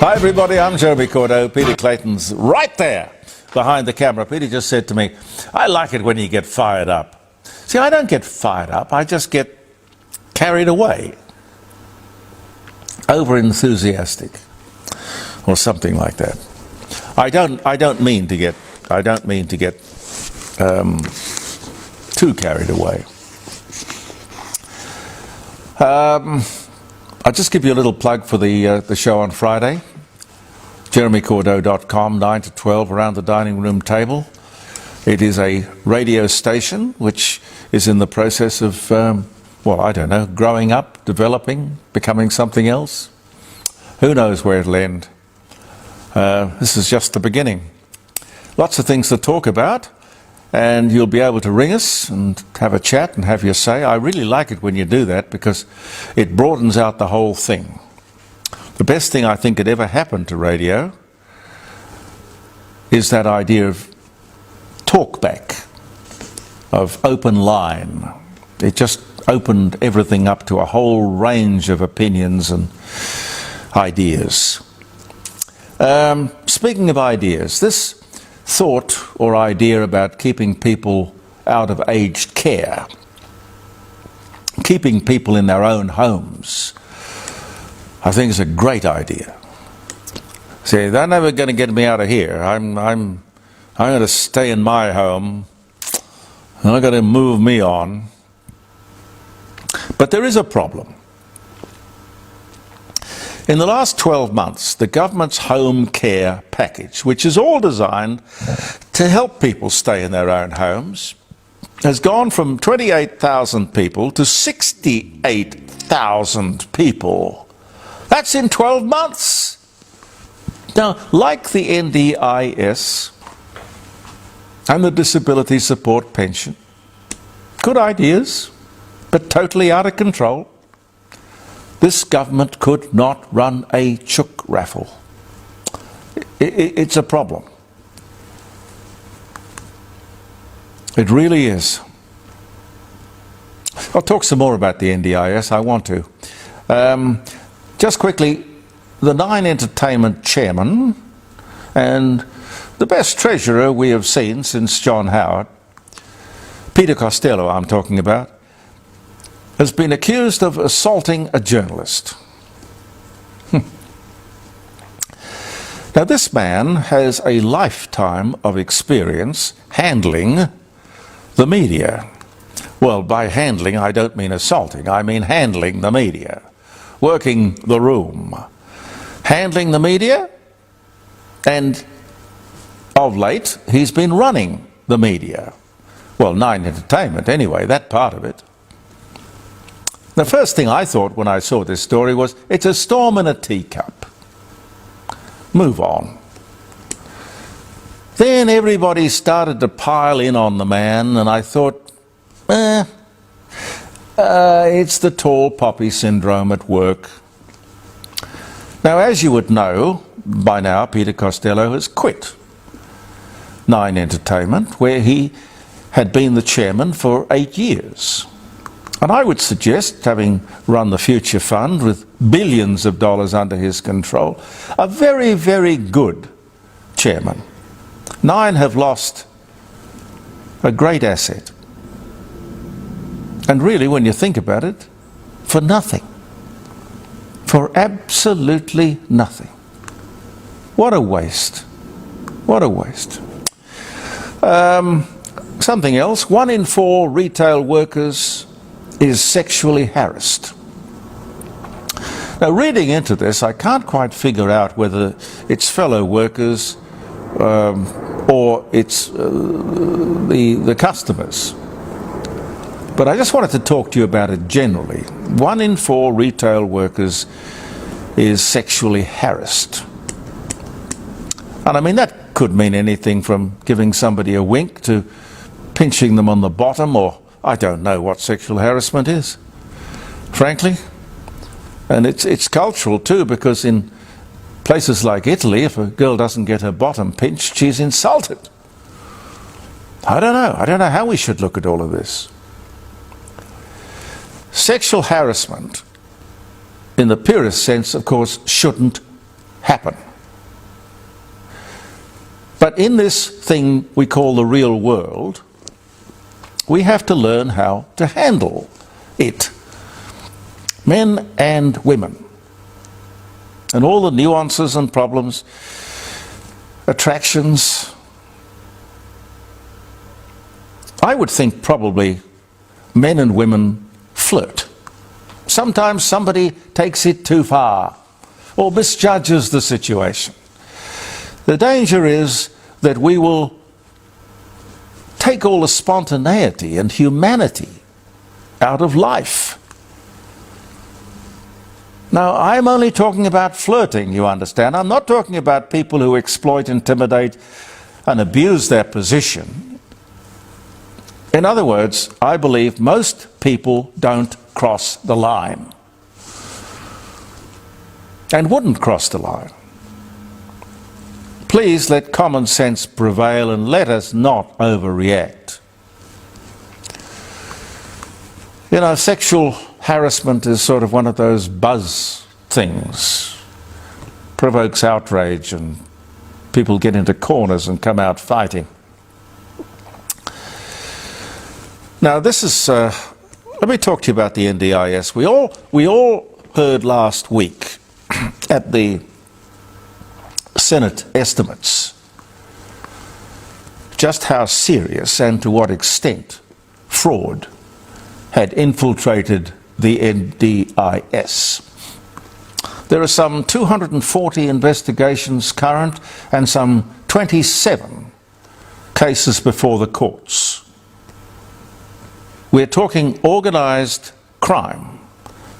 Hi everybody, I'm Jeremy Cordeaux. Peter Clayton's right there behind the camera. Peter just said to me, I like it when you get fired up. See, I don't get fired up, I just get carried away. Over enthusiastic or something like that. I don't mean to get too carried away. I'll just give you a little plug for the show on Friday. JeremyCordeaux.com, 9 to 12, around the dining room table. It is a radio station which is in the process of, well, I don't know, growing up, developing, becoming something else. Who knows where it'll end? This is just the beginning. Lots of things to talk about, and you'll be able to ring us and have a chat and have your say. I really like it when you do that because it broadens out the whole thing. The best thing I think that ever happened to radio is that idea of talkback, of open line. It just opened everything up to a whole range of opinions and ideas. Speaking of ideas, this thought or idea about keeping people out of aged care, keeping people in their own homes, I think is a great idea. See, they're never going to get me out of here. I'm going to stay in my home. They're not going to move me on. But there is a problem. In the last 12 months, the government's home care package, which is all designed to help people stay in their own homes, has gone from 28,000 people to 68,000 people. That's in 12 months. Now, like the NDIS and the disability support pension, good ideas, but totally out of control. This government could not run a chook raffle. It's a problem. It really is. I'll talk some more about the NDIS, I want to. Just quickly, the Nine Entertainment chairman and the best treasurer we have seen since John Howard, Peter Costello I'm talking about, has been accused of assaulting a journalist. Now this man has a lifetime of experience handling the media. Well, by handling I don't mean assaulting, I mean handling the media, working the room, handling the media, and of late he's been running the media. Well, Nine Entertainment anyway, that part of it. The first thing I thought when I saw this story was, it's a storm in a teacup. Move on. Then everybody started to pile in on the man, and I thought, it's the tall poppy syndrome at work. Now, as you would know by now, Peter Costello has quit Nine Entertainment, where he had been the chairman for 8 years. And I would suggest, having run the Future Fund with billions of dollars under his control, a very, very good chairman. Nine have lost a great asset. And really, when you think about it, for nothing. For absolutely nothing. What a waste. What a waste. Something else, 1 in 4 retail workers is sexually harassed. Now, reading into this, I can't quite figure out whether it's fellow workers or it's the customers. But I just wanted to talk to you about it generally. 1 in 4 retail workers is sexually harassed. And I mean, that could mean anything from giving somebody a wink to pinching them on the bottom, or I don't know what sexual harassment is, frankly. And it's cultural too, because in places like Italy, if a girl doesn't get her bottom pinched, she's insulted. I don't know how we should look at all of this. Sexual harassment, in the purest sense, of course, shouldn't happen. But in this thing we call the real world, we have to learn how to handle it. Men and women. And all the nuances and problems, attractions. I would think probably men and women flirt. Sometimes somebody takes it too far or misjudges the situation. The danger is that we will take all the spontaneity and humanity out of life. Now, I'm only talking about flirting, you understand. I'm not talking about people who exploit, intimidate, and abuse their position. In other words, I believe most people don't cross the line and wouldn't cross the line. Please let common sense prevail and let us not overreact. You know, sexual harassment is sort of one of those buzz things. Provokes outrage and people get into corners and come out fighting. Now this is, let me talk to you about the NDIS. We all heard last week at the Senate estimates just how serious and to what extent fraud had infiltrated the NDIS. There are some 240 investigations current and some 27 cases before the courts. We're talking organised crime.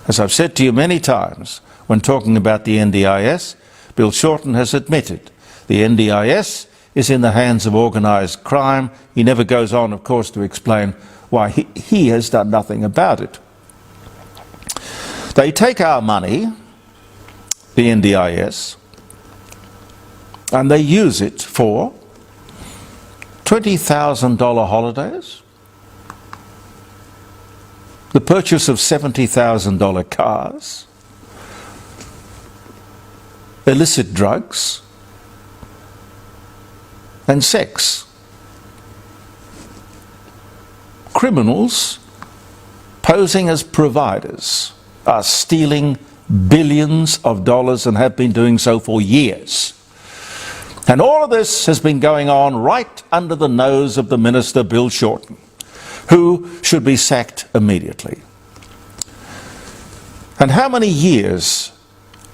As I've said to you many times when talking about the NDIS, Bill Shorten has admitted the NDIS is in the hands of organised crime. He never goes on, of course, to explain why he has done nothing about it. They take our money, the NDIS, and they use it for $20,000 holidays, the purchase of $70,000 cars, illicit drugs, and sex. Criminals posing as providers are stealing billions of dollars and have been doing so for years. And all of this has been going on right under the nose of the Minister Bill Shorten, who should be sacked immediately. And how many years,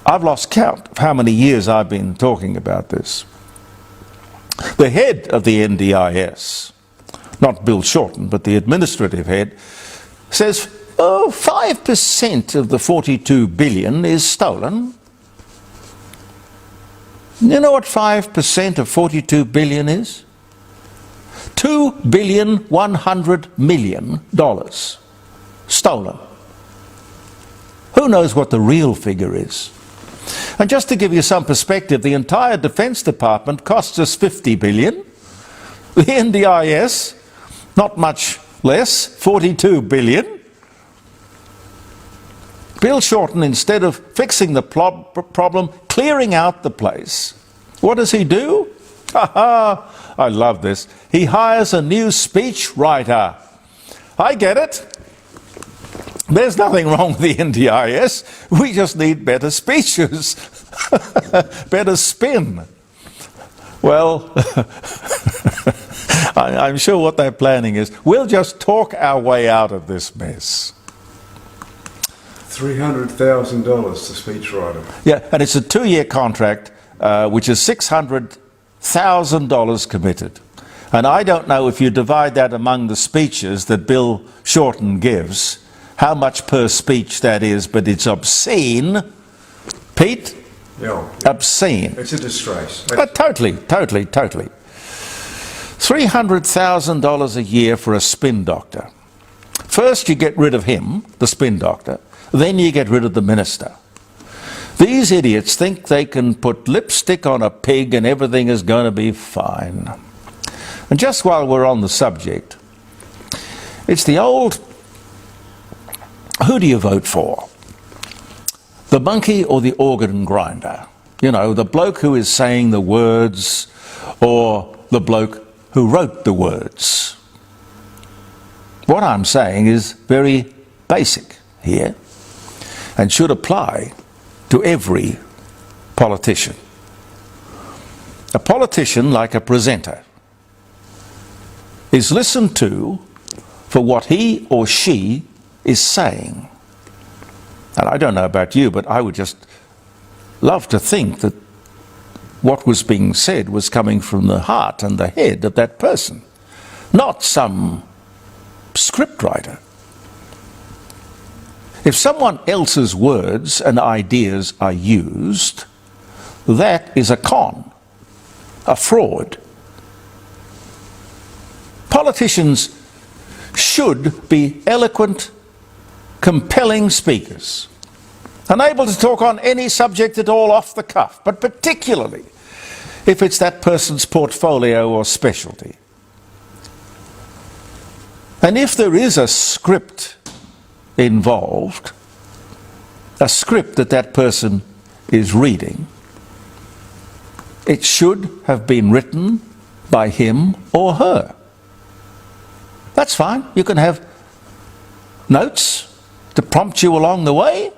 I've lost count of how many years I've been talking about this. The head of the NDIS, not Bill Shorten, but the administrative head, says, 5% of the $42 billion is stolen. You know what 5% of $42 billion is? $2,100,000,000 stolen. Who knows what the real figure is? And just to give you some perspective, the entire Defence Department costs us $50 billion. The NDIS, not much less, $42 billion. Bill Shorten, instead of fixing the problem, clearing out the place, what does he do? I love this. He hires a new speech writer. I get it. There's nothing wrong with the NDIS. We just need better speeches, better spin. Well, I'm sure what they're planning is we'll just talk our way out of this mess. $300,000 to speechwriter. Yeah, and it's a 2-year contract, which is $600,000 committed. And I don't know if you divide that among the speeches that Bill Shorten gives, how much per speech that is, but it's obscene. Pete? Yeah. Obscene. It's a disgrace. Totally. $300,000 a year for a spin doctor. First you get rid of him, the spin doctor, then you get rid of the minister. These idiots think they can put lipstick on a pig and everything is going to be fine. And just while we're on the subject, it's the old, who do you vote for? The monkey or the organ grinder? You know, the bloke who is saying the words or the bloke who wrote the words. What I'm saying is very basic here and should apply to every politician. A politician, like a presenter, is listened to for what he or she is saying. And I don't know about you, but I would just love to think that what was being said was coming from the heart and the head of that person, not some scriptwriter. If someone else's words and ideas are used, that is a con, a fraud. Politicians should be eloquent, compelling speakers, unable to talk on any subject at all off the cuff, but particularly if it's that person's portfolio or specialty. And if there is a script involved, a script that that person is reading, it should have been written by him or her. That's fine. You can have notes to prompt you along the way.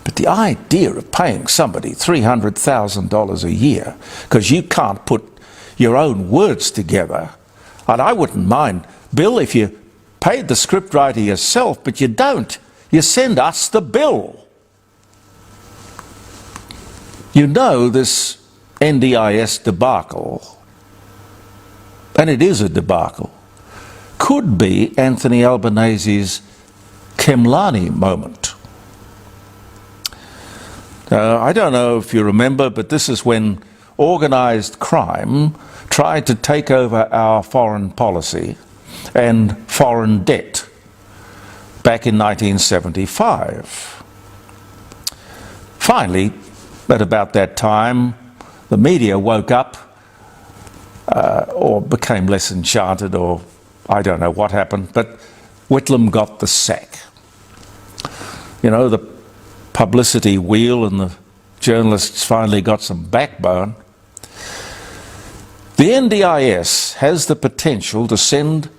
But the idea of paying somebody $300,000 a year because you can't put your own words together, and I wouldn't mind, Bill, if you paid the scriptwriter yourself, but you don't. You send us the bill. You know this NDIS debacle, and it is a debacle, could be Anthony Albanese's Khemlani moment. I don't know if you remember, but this is when organised crime tried to take over our foreign policy and foreign debt back in 1975. Finally, at about that time, the media woke up or became less enchanted, or I don't know what happened, but Whitlam got the sack. You know, the publicity wheel and the journalists finally got some backbone. The NDIS has the potential to send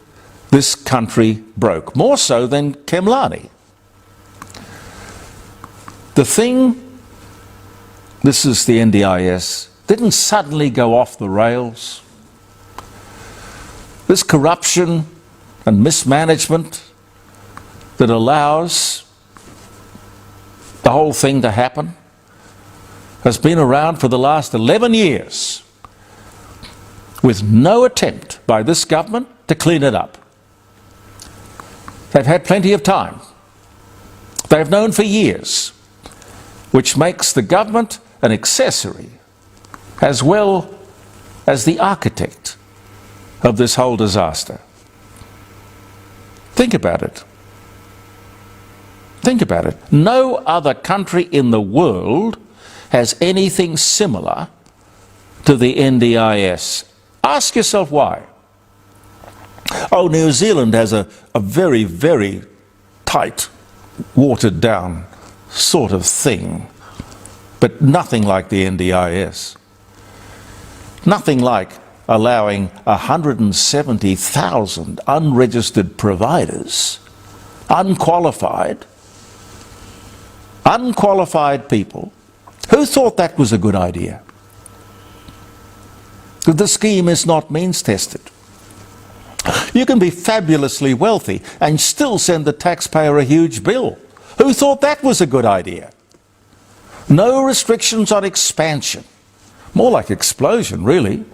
this country broke, more so than Khemlani. The thing, this is the NDIS, didn't suddenly go off the rails. This corruption and mismanagement that allows the whole thing to happen has been around for the last 11 years with no attempt by this government to clean it up. They've had plenty of time. They've known for years, which makes the government an accessory as well as the architect of this whole disaster. Think about it. Think about it. No other country in the world has anything similar to the NDIS. Ask yourself why. Oh, New Zealand has a very, very tight, watered down sort of thing, but nothing like the NDIS. Nothing like allowing 170,000 unregistered providers, unqualified people. Who thought that was a good idea? The scheme is not means tested. You can be fabulously wealthy and still send the taxpayer a huge bill. Who thought that was a good idea? No restrictions on expansion. More like explosion, really.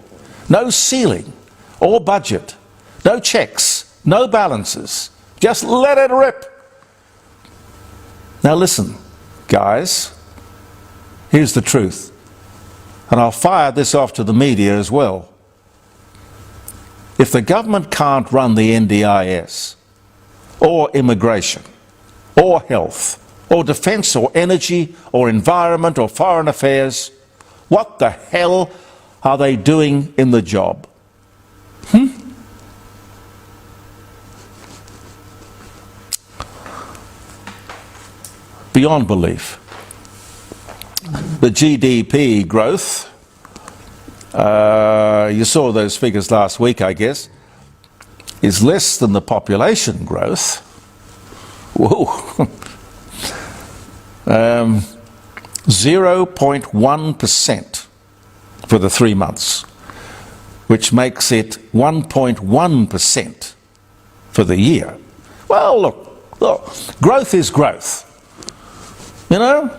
No ceiling or budget. No checks, no balances. Just let it rip. Now listen, guys. Here's the truth. And I'll fire this off to the media as well. If the government can't run the NDIS, or immigration, or health, or defence, or energy, or environment, or foreign affairs, what the hell are they doing in the job? Beyond belief. The GDP growth, you saw those figures last week, I guess, is less than the population growth. Whoa. 0.1% for the 3 months, which makes it 1.1% for the year. Well, look, growth is growth. You know,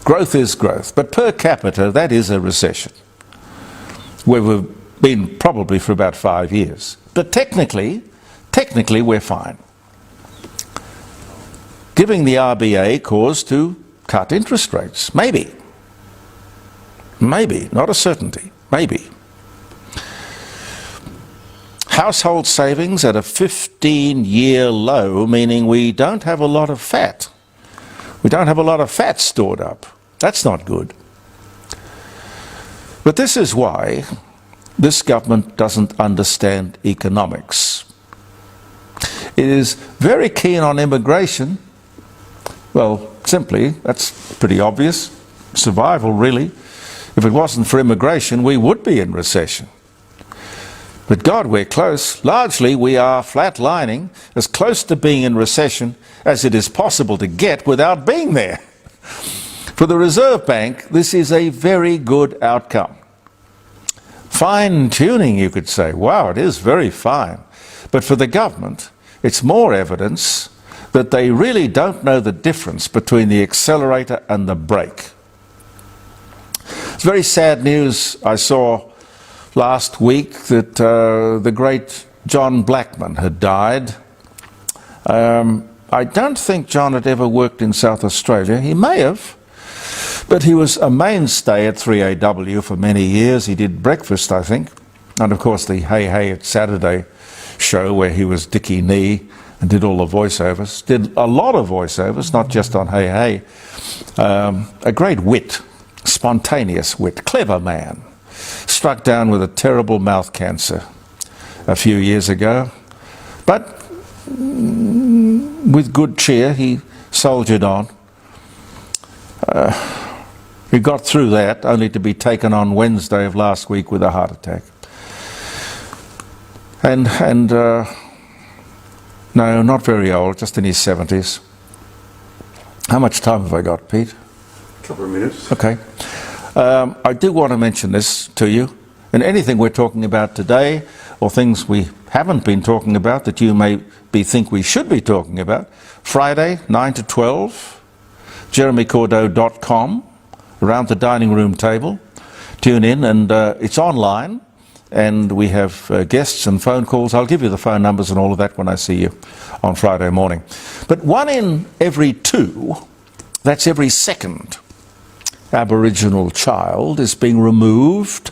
growth is growth. But per capita, that is a recession, where we've been probably for about 5 years. But technically, we're fine. Giving the RBA cause to cut interest rates. Maybe. Maybe. Not a certainty. Maybe. Household savings at a 15-year low, meaning we don't have a lot of fat. We don't have a lot of fat stored up. That's not good. But this is why this government doesn't understand economics. It is very keen on immigration. Well, simply, that's pretty obvious. Survival, really. If it wasn't for immigration, we would be in recession. But God, we're close. Largely, we are flatlining, as close to being in recession as it is possible to get without being there. For the Reserve Bank, this is a very good outcome. Fine-tuning, you could say. Wow, it is very fine. But for the government, it's more evidence that they really don't know the difference between the accelerator and the brake. It's very sad news I saw last week that the great John Blackman had died. I don't think John had ever worked in South Australia. He may have, but he was a mainstay at 3AW for many years. He did breakfast, I think, and of course the Hey Hey It's Saturday show where he was Dickie Nee and did all the voiceovers. Did a lot of voiceovers, not just on Hey Hey. A great wit, spontaneous wit, clever man. Struck down with a terrible mouth cancer a few years ago. But with good cheer, he soldiered on. He got through that, only to be taken on Wednesday of last week with a heart attack. And no, not very old, just in his 70s. How much time have I got, Pete? A couple of minutes. Okay. I do want to mention this to you, and anything we're talking about today, or things we haven't been talking about that you may think we should be talking about, Friday, 9 to 12, jeremycordeaux.com, around the dining room table. Tune in, and it's online, and we have guests and phone calls. I'll give you the phone numbers and all of that when I see you on Friday morning. But 1 in every 2, that's every second Aboriginal child, is being removed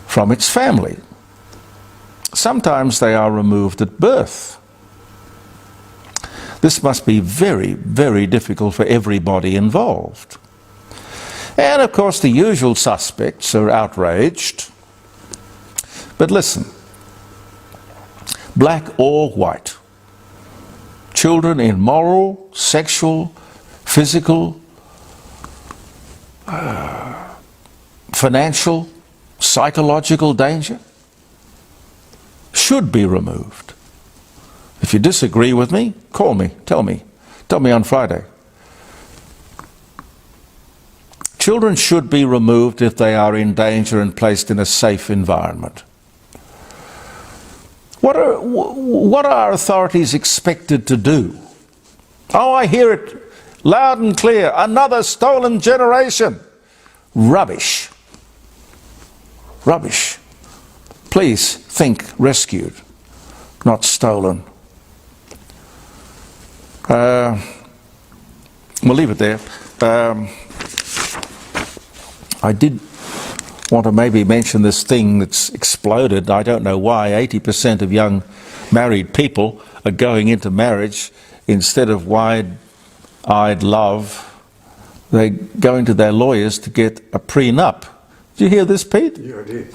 from its family. Sometimes they are removed at birth. This must be very, very difficult for everybody involved. And of course the usual suspects are outraged. But listen, black or white, children in moral, sexual, physical, financial, psychological danger should be removed. If you disagree with me, call me, tell me on Friday. Children should be removed if they are in danger and placed in a safe environment. What are authorities expected to do? Oh, I hear it loud and clear. Another stolen generation. Rubbish. Rubbish. Please think rescued, not stolen. We'll leave it there. I did want to maybe mention this thing that's exploded. I don't know why. 80% of young married people are going into marriage instead of wide-eyed love. They're going to their lawyers to get a prenup. Did you hear this, Pete? Yeah, I did.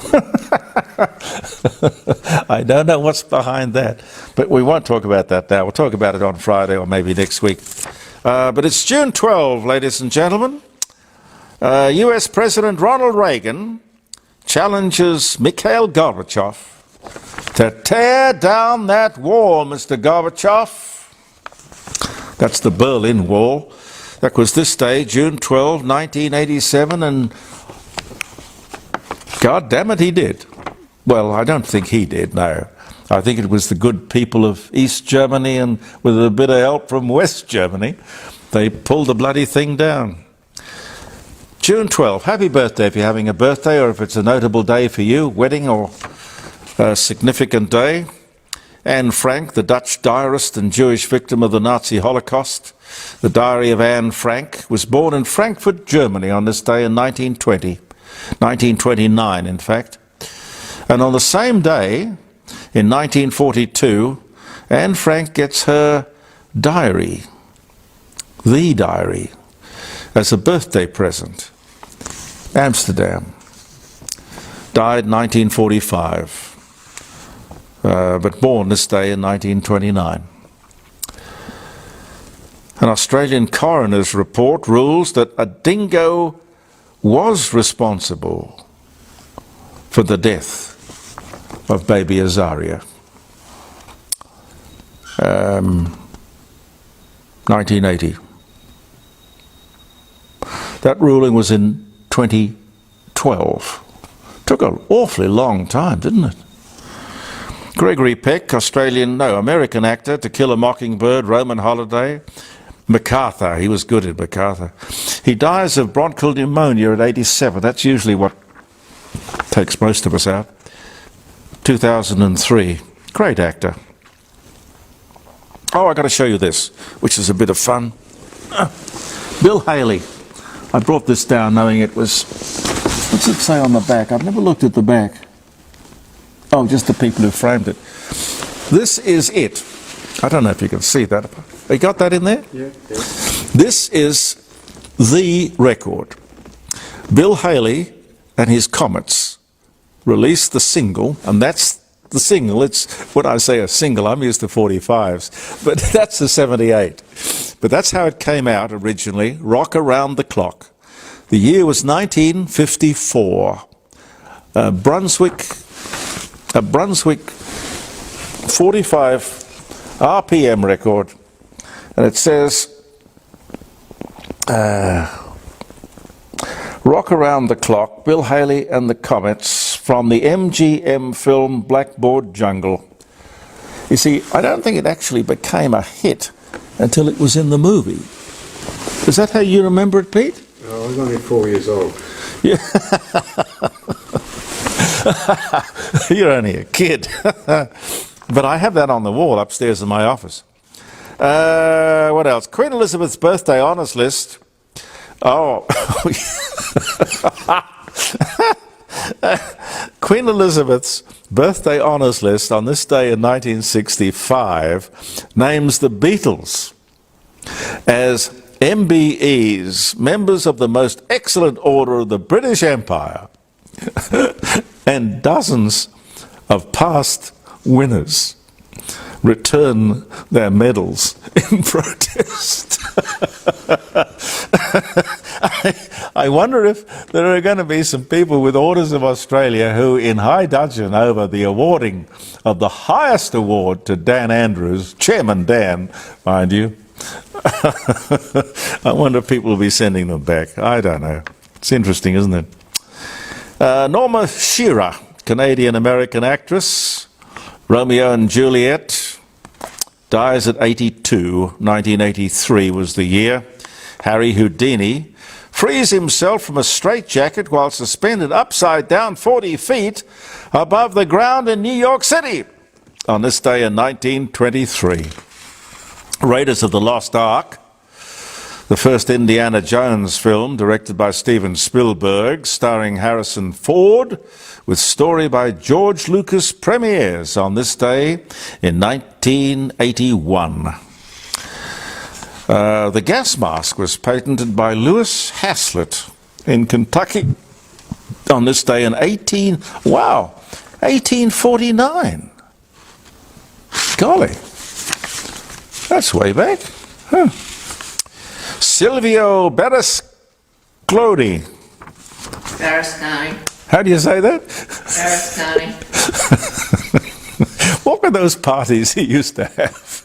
I don't know what's behind that, but we won't talk about that now. We'll talk about it on Friday or maybe next week. But it's June 12, ladies and gentlemen. US President Ronald Reagan challenges Mikhail Gorbachev to tear down that wall, Mr. Gorbachev. That's the Berlin Wall. That was this day, June 12, 1987, and God damn it, he did. Well, I don't think he did, no. I think it was the good people of East Germany, and with a bit of help from West Germany, they pulled the bloody thing down. June 12, happy birthday if you're having a birthday, or if it's a notable day for you, wedding or a significant day. Anne Frank, the Dutch diarist and Jewish victim of the Nazi Holocaust. The Diary of Anne Frank was born in Frankfurt, Germany on this day in 1929 in fact. And on the same day, in 1942, Anne Frank gets her diary, the diary, as a birthday present. Amsterdam. Died 1945. But born this day in 1929. An Australian coroner's report rules that a dingo was responsible for the death of baby Azaria. 1980. That ruling was in 2012. Took an awfully long time, didn't it? Gregory Peck, American actor, To Kill a Mockingbird, Roman Holiday. MacArthur, he was good at MacArthur. He dies of bronchial pneumonia at 87. That's usually what takes most of us out. 2003. Great actor. Oh, I've got to show you this, which is a bit of fun. Bill Haley. I brought this down knowing it was... What's it say on the back? I've never looked at the back. Oh, just the people who framed it. This is it. I don't know if you can see that. You got that in there? Yeah. This is the record. Bill Haley and his Comets released the single, and that's the single. It's, when I say a single, I'm used to 45s, but that's the 78. But that's how it came out originally, Rock Around the Clock. The year was 1954. A Brunswick 45 RPM record, and it says Rock Around the Clock, Bill Haley and the Comets, from the MGM film Blackboard Jungle. You see, I don't think it actually became a hit until it was in the movie. Is that how you remember it, Pete? Oh, I was only 4 years old. Yeah. You're only a kid. But I have that on the wall upstairs in my office. What else? Queen Elizabeth's birthday honours list. Oh. Queen Elizabeth's birthday honours list on this day in 1965 names the Beatles as MBEs, members of the most excellent order of the British Empire, and dozens of past winners return their medals in protest. I wonder if there are going to be some people with Orders of Australia who, in high dudgeon over the awarding of the highest award to Dan Andrews, Chairman Dan, mind you, I wonder if people will be sending them back. I don't know. It's interesting, isn't it? Norma Shearer, Canadian-American actress, Romeo and Juliet, dies at 82. 1983 was the year. Harry Houdini frees himself from a straitjacket while suspended upside down 40 feet above the ground in New York City on this day in 1923. Raiders of the Lost Ark, the first Indiana Jones film, directed by Steven Spielberg, starring Harrison Ford, with story by George Lucas, premieres on this day in 1981. The gas mask was patented by Lewis Haslett in Kentucky on this day in 1849. Golly, that's way back. Huh. Silvio Cloney. Barascani. How do you say that? Barascani. What were those parties he used to have?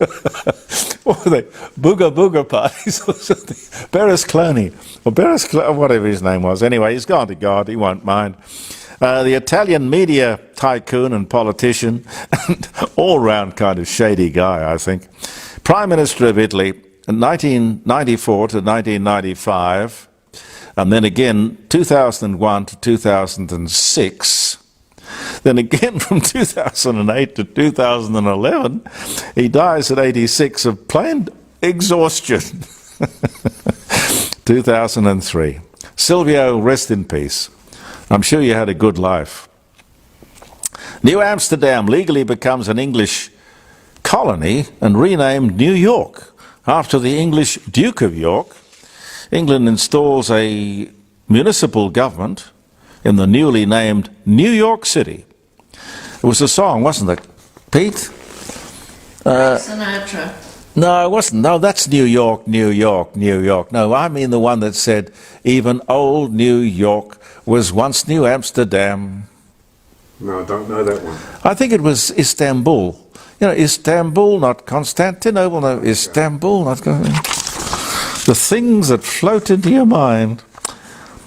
What were they? Booga Booga parties or something? Berlusconi. Or whatever his name was. Anyway, he's gone to God. He won't mind. The Italian media tycoon and politician, and all-round kind of shady guy, I think. Prime Minister of Italy, 1994 to 1995, and then again 2001 to 2006. Then again from 2008 to 2011, he dies at 86 of plain exhaustion. 2003. Silvio, rest in peace. I'm sure you had a good life. New Amsterdam legally becomes an English colony and renamed New York after the English Duke of York. England installs a municipal government in the newly named New York City. It was a song, wasn't it, Pete? Sinatra. No, it wasn't. No, that's New York, New York, New York. No, I mean the one that said, even old New York was once New Amsterdam. No, I don't know that one. I think it was Istanbul. You know, Istanbul, not Constantinople. No, Istanbul, not... The things that float into your mind.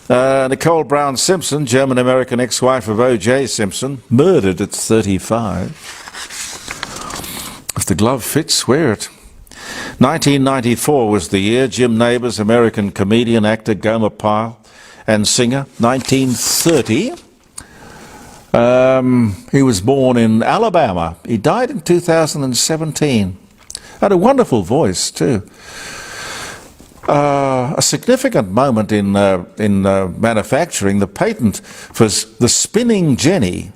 Nicole Brown Simpson, German-American ex-wife of O.J. Simpson, murdered at 35. If the glove fits, wear it. 1994 was the year. Jim Nabors, American comedian, actor, Gomer Pyle, and singer. 1930. He was born in Alabama. He died in 2017. Had a wonderful voice, too. A significant moment in manufacturing, the patent for the spinning jenny,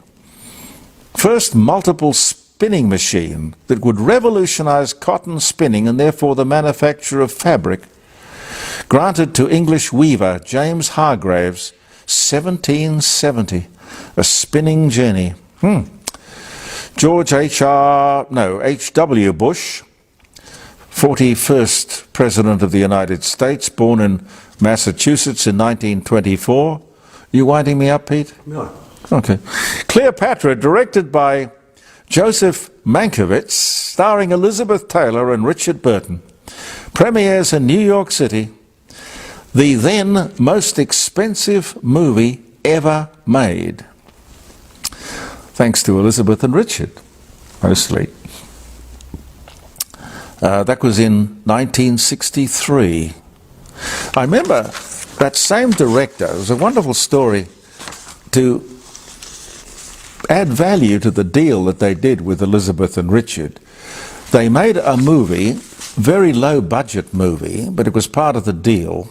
first multiple spinning machine that would revolutionize cotton spinning and therefore the manufacture of fabric, granted to English weaver James Hargreaves, 1770, a spinning jenny. George H.W. Bush, 41st President of the United States, born in Massachusetts in 1924. You winding me up, Pete? No. Okay. Cleopatra, directed by Joseph Mankiewicz, starring Elizabeth Taylor and Richard Burton, premieres in New York City, the then most expensive movie ever made. Thanks to Elizabeth and Richard, mostly. That was in 1963. I remember that same director, it was a wonderful story, to add value to the deal that they did with Elizabeth and Richard. They made a movie, very low budget movie, but it was part of the deal,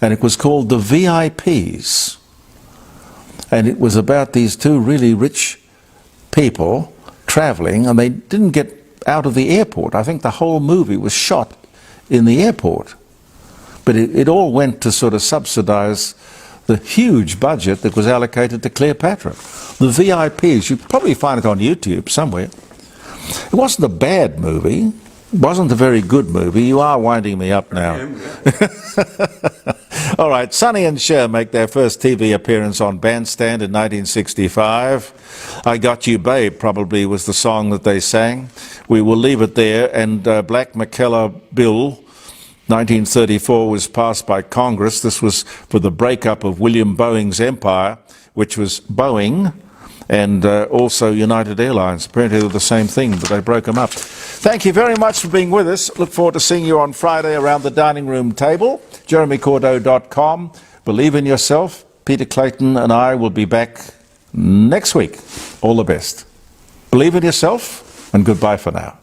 and it was called The VIPs. And it was about these two really rich people traveling, and they didn't get out of the airport. I think the whole movie was shot in the airport. But it all went to sort of subsidize the huge budget that was allocated to Cleopatra. The VIPs, you probably find it on YouTube somewhere. It wasn't a bad movie. It wasn't a very good movie. You are winding me up now. All right, Sonny and Cher make their first TV appearance on Bandstand in 1965. I Got You Babe probably was the song that they sang. We will leave it there. And Black McKellar Bill, 1934, was passed by Congress. This was for the breakup of William Boeing's empire, which was Boeing and also United Airlines. Apparently they were the same thing, but they broke them up. Thank you very much for being with us. Look forward to seeing you on Friday around the dining room table. JeremyCordeaux.com. Believe in yourself. Peter Clayton and I will be back next week. All the best. Believe in yourself, and goodbye for now.